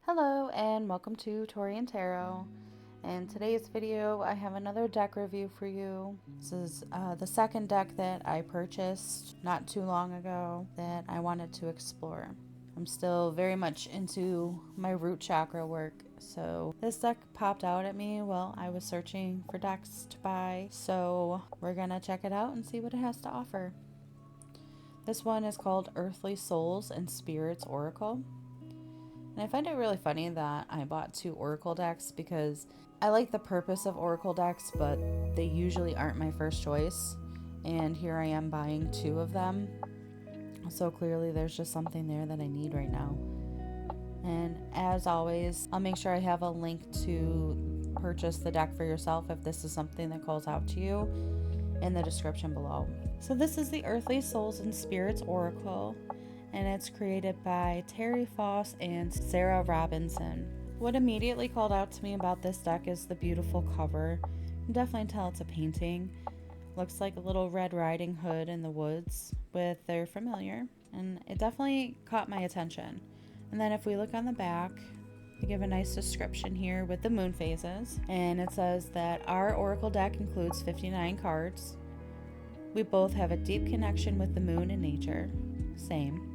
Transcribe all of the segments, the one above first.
Hello and welcome to Tori and Tarot. In today's video, I have another deck review for you. This is the second deck that I purchased not too long ago that I wanted to explore. I'm still very much into my root chakra work, so this deck popped out at me while I was searching for decks to buy, so we're gonna check it out and see what it has to offer. This one is called Earthly Souls and Spirits Oracle. And I find it really funny that I bought two Oracle decks because I like the purpose of Oracle decks, but they usually aren't my first choice. And here I am buying two of them. So clearly there's just something there that I need right now. And as always, I'll make sure I have a link to purchase the deck for yourself if this is something that calls out to you in the description below. So this is the Earthly Souls and Spirits Oracle, and it's created by Terry Foss and Sarah Robinson. What immediately called out to me about this deck is the beautiful cover. You can definitely tell it's a painting. Looks like a little Red Riding Hood in the woods with their familiar, and it definitely caught my attention. And then if we look on the back, they give a nice description here with the moon phases, and it says that our Oracle deck includes 59 cards. We both have a deep connection with the moon and nature. Same.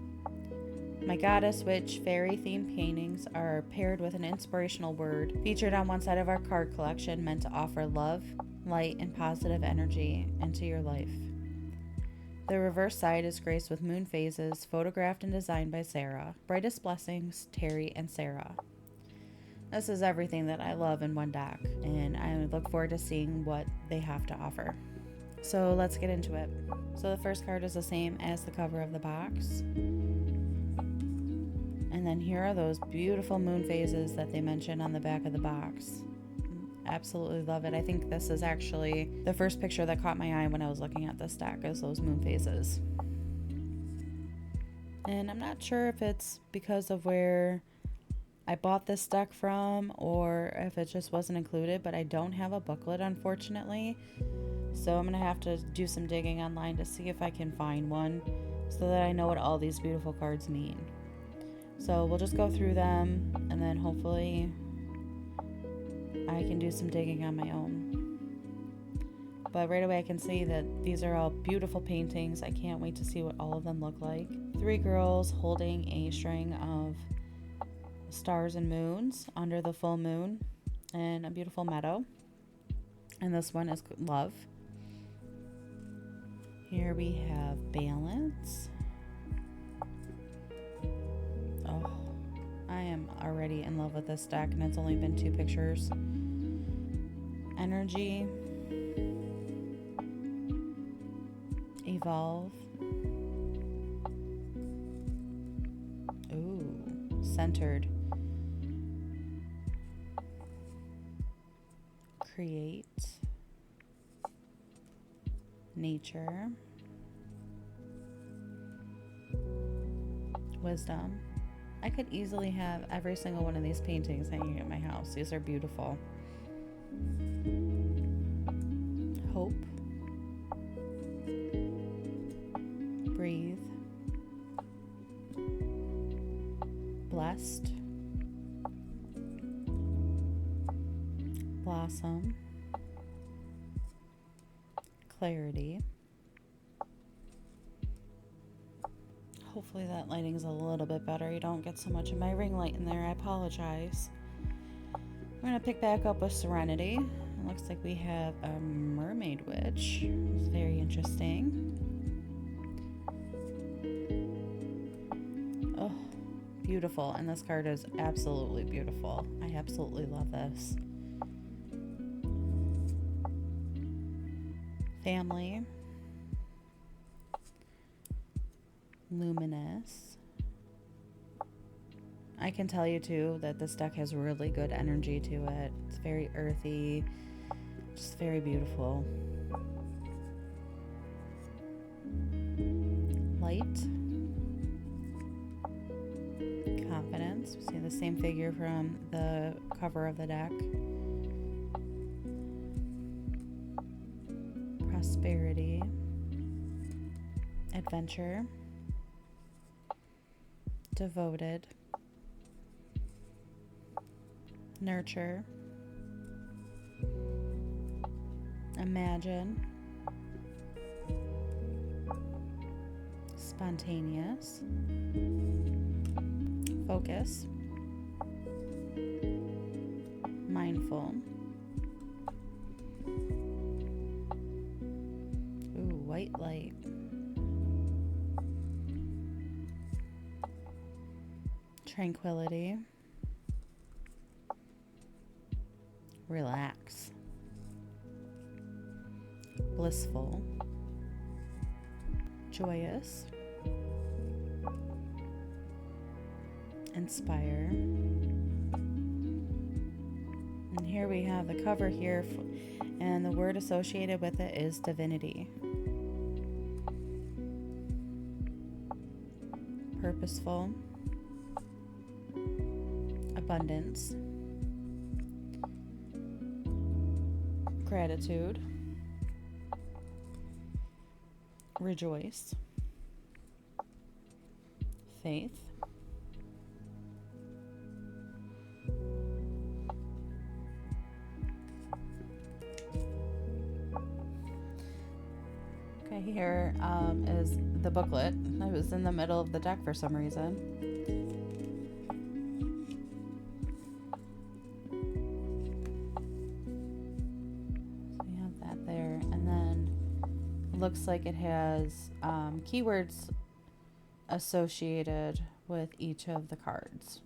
My goddess, witch, fairy themed paintings are paired with an inspirational word featured on one side of our card collection meant to offer love, light, and positive energy into your life. The reverse side is graced with moon phases photographed and designed by Sarah. Brightest blessings, Terry and Sarah. This is everything that I love in one deck, and I look forward to seeing what they have to offer. So let's get into it. So the first card is the same as the cover of the box. And then here are those beautiful moon phases that they mention on the back of the box. Absolutely love it. I think this is actually the first picture that caught my eye when I was looking at this deck, is those moon phases. And I'm not sure if it's because of where I bought this deck from or if it just wasn't included, but I don't have a booklet, unfortunately. So I'm going to have to do some digging online to see if I can find one so that I know what all these beautiful cards mean. So we'll just go through them, and then hopefully I can do some digging on my own. But right away I can see that these are all beautiful paintings. I can't wait to see what all of them look like. Three girls holding a string of stars and moons under the full moon in a beautiful meadow. And this one is love. Here we have balance. Oh, I am already in love with this deck, and it's only been two pictures. Energy. Evolve. Ooh, centered. Create. Nature. Wisdom. I could easily have every single one of these paintings hanging at my house. These are beautiful. Hope. Breathe. Blessed. Blossom. Clarity. Hopefully that lighting's a little bit better. You don't get so much of my ring light in there. I apologize. I'm going to pick back up with Serenity. It looks like we have a mermaid witch. It's very interesting. Oh, beautiful. And this card is absolutely beautiful. I absolutely love this. Family. Luminous. I can tell you too that this deck has really good energy to it. It's very earthy, just very beautiful. Light. Confidence. We see the same figure from the cover of the deck. Prosperity. Adventure. Devoted. nurture, imagine, spontaneous, focus, mindful. Ooh, white light. Tranquility. Relax. Blissful. Joyous. Inspire. And here we have the cover here, and the word associated with it is divinity. Purposeful. Abundance. Gratitude. Rejoice. Faith. Okay, here is the booklet. I was in the middle of the deck for some reason. So we have that there, and then it looks like it has keywords associated with each of the cards.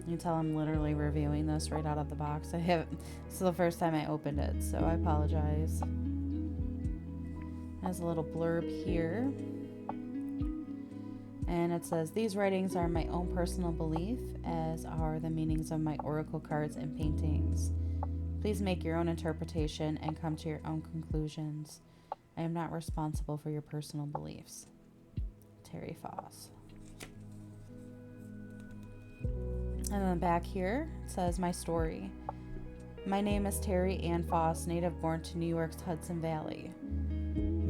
You can tell I'm literally reviewing this right out of the box. This is the first time I opened it, so I apologize. It has a little blurb here. And it says, these writings are my own personal belief, as are the meanings of my oracle cards and paintings. Please make your own interpretation and come to your own conclusions. I am not responsible for your personal beliefs. Terry Foss. And then back here it says, my story. My name is Terry Ann Foss, native born to New York's Hudson Valley.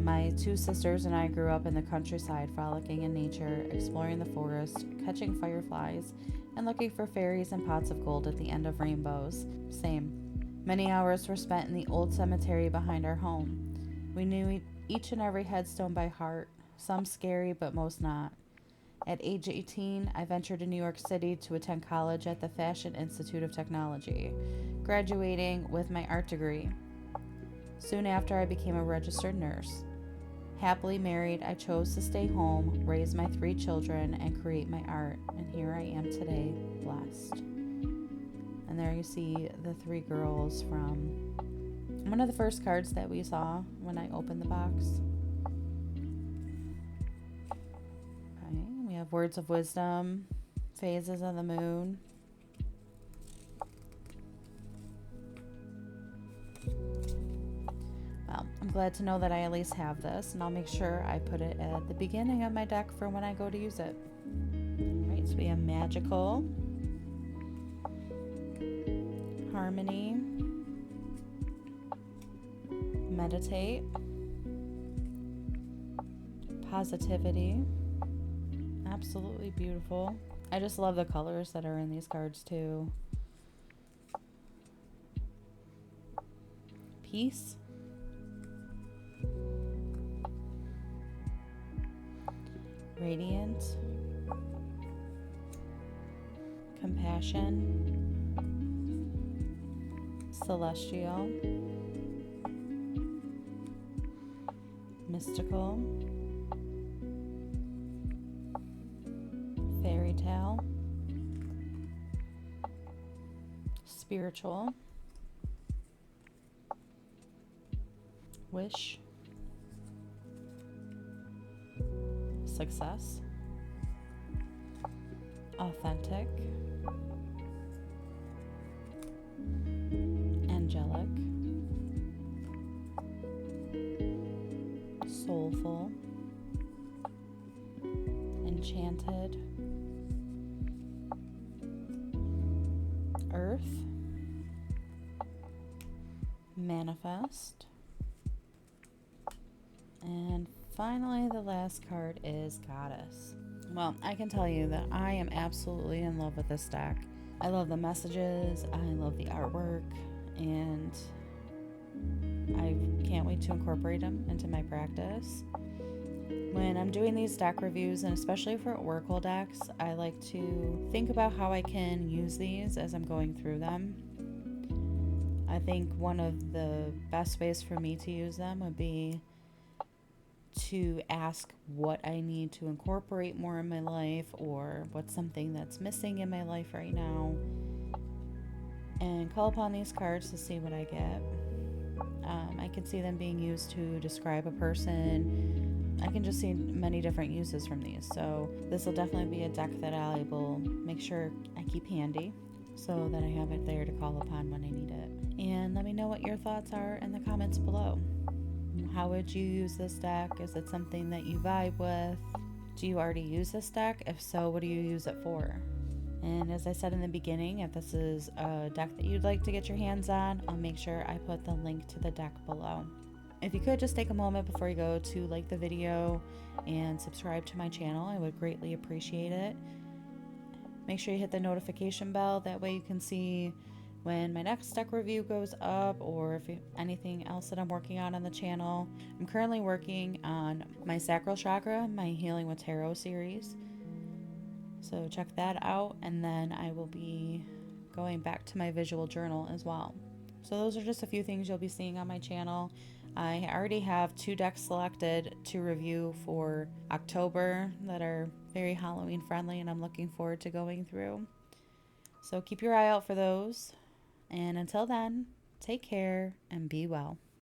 My two sisters and I grew up in the countryside, frolicking in nature, exploring the forest, catching fireflies, and looking for fairies and pots of gold at the end of rainbows. Same. Many hours were spent in the old cemetery behind our home. We knew each and every headstone by heart, some scary but most not. At age 18, I ventured to New York City to attend college at the Fashion Institute of Technology, graduating with my art degree. Soon after, I became a registered nurse. Happily married, I chose to stay home, raise my 3 children, and create my art. And here I am today, blessed. And there you see the 3 girls from one of the first cards that we saw when I opened the box. Okay, we have words of wisdom, phases of the moon. Well, I'm glad to know that I at least have this, and I'll make sure I put it at the beginning of my deck for when I go to use it. Alright, so we have magical, harmony, meditate, positivity, absolutely beautiful. I just love the colors that are in these cards too. Peace, radiant, compassion, celestial, mystical, fairy tale, spiritual, wish, success, authentic, angelic, soulful, enchanted, earth, manifest, and finally, the last card is Goddess. Well, I can tell you that I am absolutely in love with this deck. I love the messages, I love the artwork, and I can't wait to incorporate them into my practice. When I'm doing these deck reviews, and especially for Oracle decks, I like to think about how I can use these as I'm going through them. I think one of the best ways for me to use them would be to ask what I need to incorporate more in my life, or what's something that's missing in my life right now, and call upon these cards to see what I get. I can see them being used to describe a person. I can just see many different uses from these. So this will definitely be a deck that I will make sure I keep handy so that I have it there to call upon when I need it. And let me know what your thoughts are in the comments below. How would you use this deck? Is it something that you vibe with? Do you already use this deck? If so, what do you use it for? And as I said in the beginning, if this is a deck that you'd like to get your hands on, I'll make sure I put the link to the deck below. If you could just take a moment before you go to like the video and subscribe to my channel, I would greatly appreciate it. Make sure you hit the notification bell, that way you can see when my next deck review goes up, or if anything else that I'm working on the channel. I'm currently working on my sacral chakra, my Healing with Tarot series. So check that out, and then I will be going back to my visual journal as well. So those are just a few things you'll be seeing on my channel. I already have 2 decks selected to review for October that are very Halloween friendly, and I'm looking forward to going through. So keep your eye out for those. And until then, take care and be well.